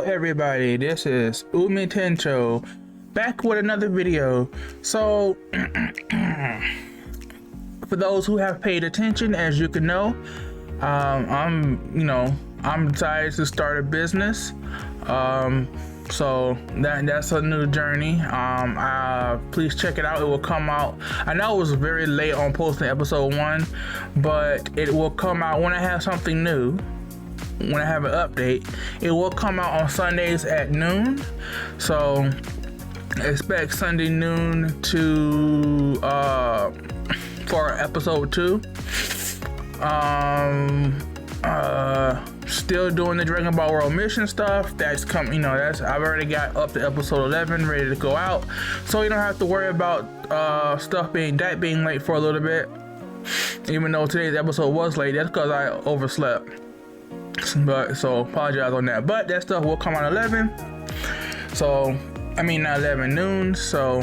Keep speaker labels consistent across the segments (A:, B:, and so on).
A: everybody, this is Umitencho back with another video. So for those who have paid attention, as you can know, I'm decided to start a business. So that's a new journey. Please check it out. It will come out. I know it was very late on posting episode 1, but it will come out when I have something new. When I have an update, it will come out on Sundays at noon. So expect Sunday noon to for episode 2. Still doing the Dragon Ball World mission stuff. That's coming. I've already got up to episode 11 ready to go out, so you don't have to worry about stuff being late for a little bit. Even though today's episode was late, that's because I overslept. But so apologize on that. But that stuff will come out 11. So not 11 noon. So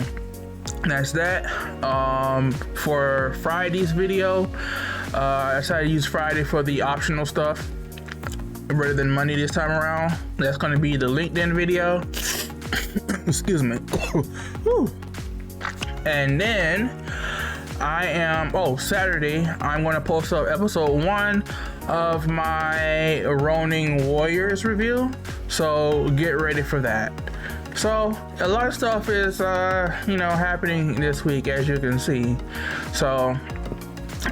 A: that's that. For Friday's video, I decided to use Friday for the optional stuff rather than Monday this time around. That's going to be the LinkedIn video. Excuse me. And then Saturday, I'm going to post up episode 1 of my Ronin Warriors review. So get ready for that. So a lot of stuff is, happening this week, as you can see. So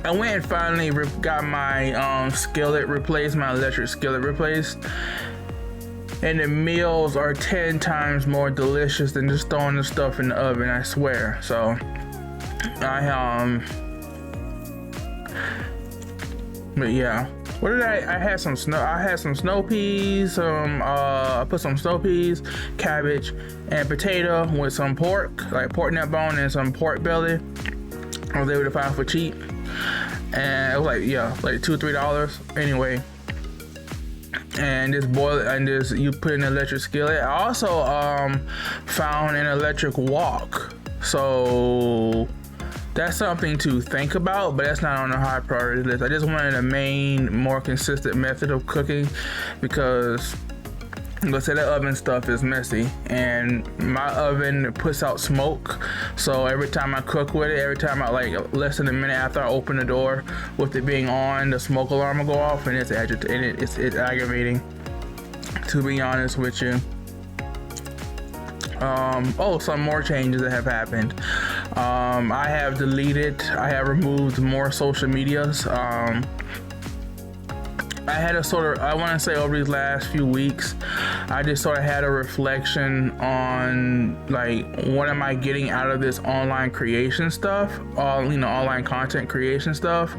A: I went and finally got my skillet replaced, my electric skillet replaced. And the meals are 10 times more delicious than just throwing the stuff in the oven, I swear. So but yeah. What did I had some snow peas, I put some snow peas, cabbage, and potato with some pork, like pork neck bone and some pork belly. I was able to find for cheap. And it was like $2-3 anyway. And just boil it, and just you put in an electric skillet. I also found an electric wok. So that's something to think about, but that's not on the high priority list. I just wanted a more consistent method of cooking, because let's say that oven stuff is messy, and my oven puts out smoke. So every time I cook with it, less than a minute after I open the door with it being on, the smoke alarm will go off, and it's aggravating, to be honest with you. Some more changes that have happened. I have removed more social medias. I want to say over these last few weeks, I just sort of had a reflection on what am I getting out of this online creation stuff, online content creation stuff,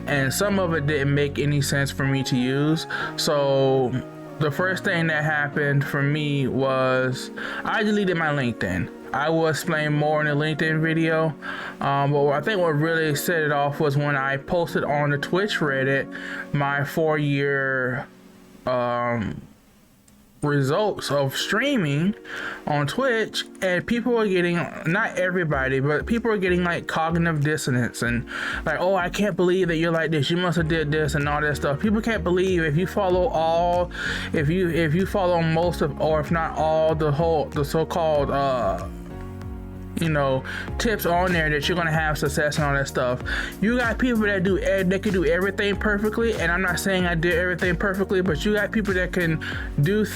A: and some of it didn't make any sense for me to use. So the first thing that happened for me was I deleted my LinkedIn. I will explain more in the LinkedIn video, but I think what really set it off was when I posted on the Twitch Reddit my 4-year results of streaming on Twitch, and people were getting, not everybody, but people were getting cognitive dissonance and oh, I can't believe that you're like this, you must have did this and all that stuff. People can't believe if you follow most of, or if not all, the so-called tips on there, that you're gonna have success and all that stuff. You got people that can do everything perfectly, and I'm not saying I did everything perfectly, but you got people that can do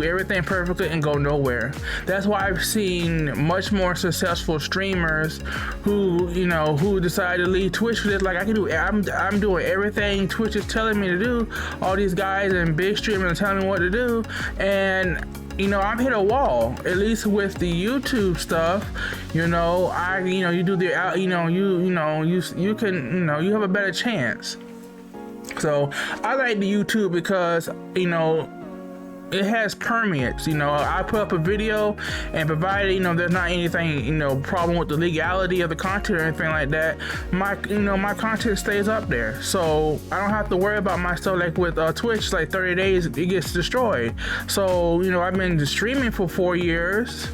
A: everything perfectly and go nowhere. That's why I've seen much more successful streamers who decide to leave Twitch for this. I'm doing everything Twitch is telling me to do. All these guys and big streamers are telling me what to do, and I've hit a wall, at least with the YouTube stuff. You have a better chance. So I like the YouTube because, it has permits. I put up a video, and provided there's not anything problem with the legality of the content or anything like that, my content stays up there. So I don't have to worry about my stuff with Twitch. 30 days it gets destroyed. So I've been streaming for 4 years,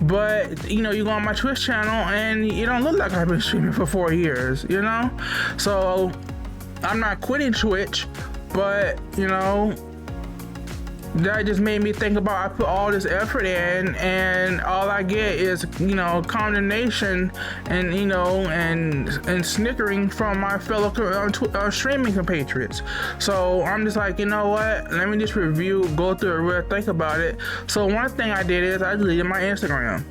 A: but you go on my Twitch channel and it don't look like I've been streaming for 4 years. So I'm not quitting Twitch, but that just made me think about, I put all this effort in and all I get is, you know, condemnation and, you know, and snickering from my fellow streaming compatriots. So I'm just like, you know what, let me just go through it real, think about it. So one thing I did is I deleted my Instagram.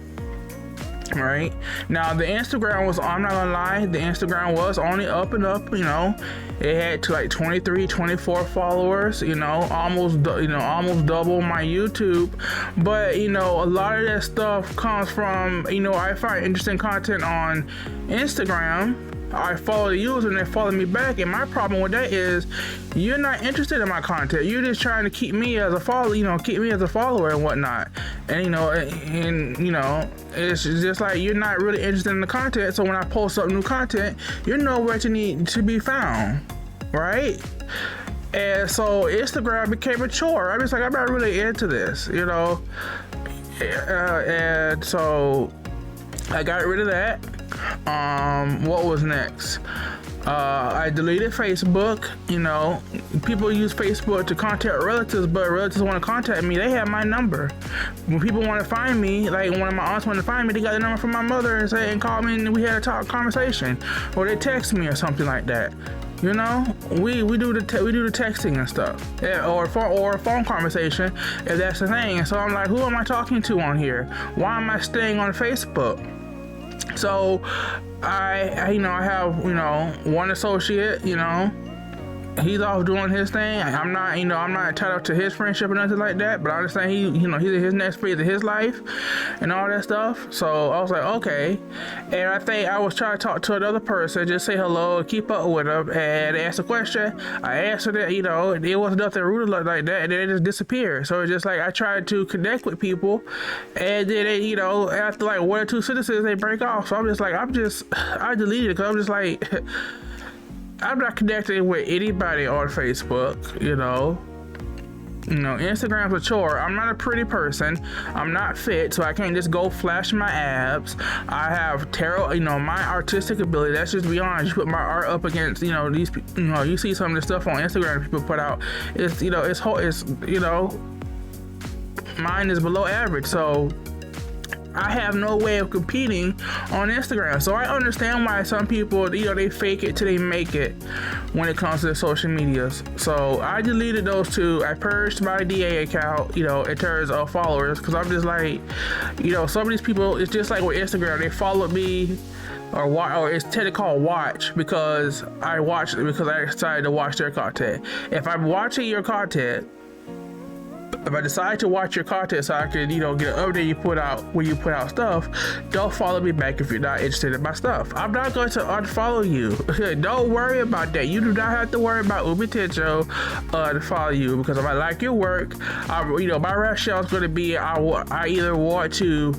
A: Right now, the Instagram was, I'm not gonna lie, the Instagram was only up and up, you know. It had to like 23, 24 followers, you know, almost double my YouTube. But, you know, a lot of that stuff comes from, you know, I find interesting content on Instagram. I follow the user and they follow me back, and my problem with that is you're not interested in my content. You're just trying to keep me as a follower, you know, keep me as a follower and whatnot. And you know, it's just like you're not really interested in the content. So when I post up new content, you're nowhere to need to be found, right? And so Instagram became a chore. I'm just like, I'm not really into this, you know. And so I got rid of that. What was next? I deleted Facebook. You know, people use Facebook to contact relatives, but relatives want to contact me, they have my number. When people want to find me, like one of my aunts want to find me, they got the number from my mother and call me and we had a conversation, or they text me or something like that. You know, we do the texting and stuff, or a phone conversation if that's the thing. So I'm like, who am I talking to on here? Why am I staying on Facebook? So I you know, I have, you know, one associate, you know, he's off doing his thing. I'm not entitled to his friendship or nothing like that, but I understand he's in his next phase of his life and all that stuff. So I was like, okay. And I think I was trying to talk to another person, just say hello, keep up with them, and ask a question. I answered it, you know, it wasn't nothing rude like that, and then it just disappeared. So it's just like I tried to connect with people, and then they, you know, after like one or two sentences, they break off. So I'm just like, I deleted it because I'm just like, I'm not connected with anybody on Facebook, you know. Instagram's a chore. I'm not a pretty person. I'm not fit, so I can't just go flash my abs. I have terrible, you know, my artistic ability. Let's just be honest. You put my art up against, you know, these, you know, you see some of the stuff on Instagram people put out. It's, you know, it's, you know, mine is below average. So I have no way of competing on Instagram. So I understand why some people, you know, they fake it till they make it when it comes to the social medias. So I deleted those two. I purged my DA account, you know, in terms of followers, because I'm just like, you know, some of these people, it's just like with Instagram, they followed me or it's technically called watch because I decided to watch their content. If I'm watching your content, if I decide to watch your content so I can, you know, get an update you put out when you put out stuff, don't follow me back if you're not interested in my stuff. I'm not going to unfollow you. Don't worry about that. You do not have to worry about Umitencho to follow you, because if I like your work, you know, my rationale is going to be I either want to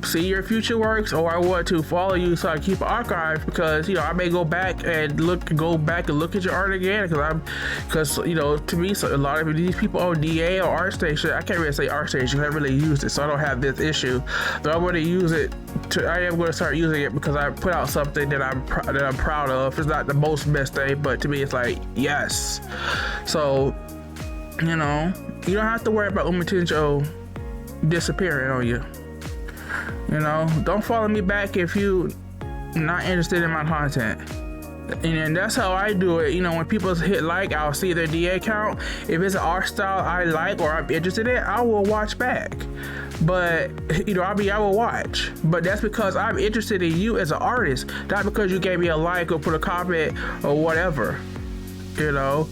A: see your future works, or I want to follow you so I keep an archive, because, you know, I may go back and look at your art again, because you know, to me, so a lot of these people on DA or ArtStation, I can't really say ArtStation because I really used it, so I don't have this issue. But I'm going to use it. I am going to start using it because I put out something that I'm proud of. It's not the most best thing, but to me, it's like, yes. So, you know, you don't have to worry about Umitencho disappearing on you. You know, don't follow me back if you not interested in my content. And that's how I do it. You know, when people hit like, I'll see their DA account. If it's an art style I like or I'm interested in, I will watch back. But, you know, I will watch. But that's because I'm interested in you as an artist, not because you gave me a like or put a comment or whatever, you know.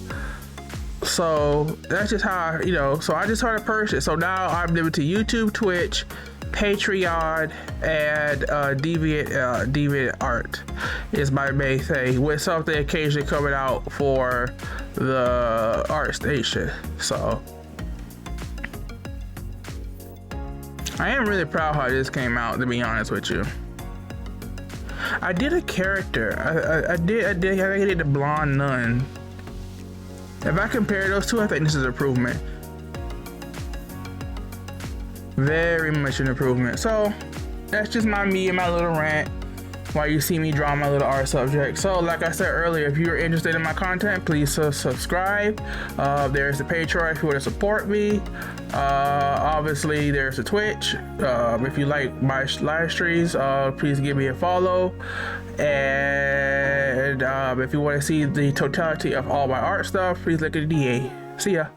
A: So that's just how, you know, so I just started purchasing. So now I'm limited to YouTube, Twitch, Patreon, and Deviant Art is my main thing, with something occasionally coming out for the ArtStation. So I am really proud how this came out, to be honest with you. I did a character. I did the blonde nun. If I compare those two, I think this is an improvement. Very much an improvement. So that's just me and my little rant. while you see me draw my little art subject. So like I said earlier, if you're interested in my content, please subscribe. There's the Patreon if you want to support me. Obviously there's the Twitch. If you like my live streams, please give me a follow. And if you want to see the totality of all my art stuff, please look at the DA. See ya.